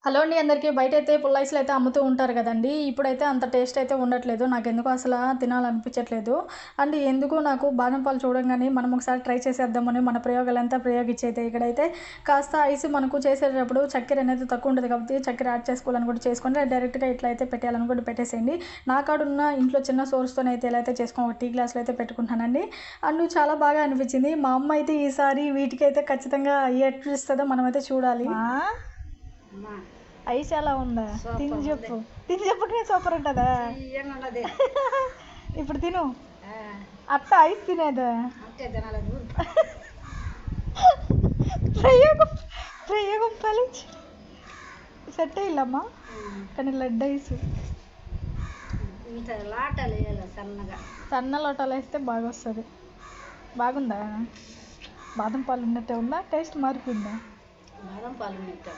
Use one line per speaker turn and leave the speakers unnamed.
Hello అండి అందరికీ. బయటైతే పుల్ల ఐస్‌లు అయితే అమ్ముతూ ఉంటారు కదండీ! ఇప్పుడైతే అంత టేస్ట్ అయితే ఉండట్లేదు. నాకెందుకో అసల తినాలనిపించట్లేదు. అండ్ ఎందుకో నాకు బాదం పాలు చూడంగానే మనం ఒకసారి ట్రై చేసేద్దామని మన ప్రయోగాలంతా ప్రయోగించైతే ఇక్కడైతే కాస్త ఐస్ మనకు చేసేటప్పుడు చక్కెర అనేది తక్కువ ఉంటది కాబట్టి చక్కెర యాడ్ చేసుకోవాలనుకుంటే చేసుకోండి. డైరెక్ట్‌గా ఇట్లా అయితే పెట్టేయాలనుకుంటే పెట్టేసేయండి. నా కాడున్న ఇంట్లో చిన్న సోర్స్‌తోనైతే ఇలా అయితే చేసుకొని ఒక టీ గ్లాస్‌లో అయితే పెట్టుకుంటున్నానండి. అండ్ చాలా బాగా అనిపించింది. మా అమ్మ అయితే ఈసారి వీటికైతే ఖచ్చితంగా ఎట్లిస్తదో మనమైతే చూడాలి. ఐస్ ఎలా ఉందా? తిని చెప్పు. తిని చెప్పు సూపర్ ఉంటుందా? ఇప్పుడు తిను. అత్త ఐస్ తినేదా? ప్రయోగం ప్రయోగం ఫలించి సెట్ అయ్యిల్లమ్మా. కానీ లడ్డు ఐస్ సన్న లోటాలు వేస్తే బాగా వస్తుంది. బాగుందా? బాదం పాలు ఉన్నట్టే ఉందా? టేస్ట్ మారిపోయిందా?
బాదం పాలు ఉన్నట్టే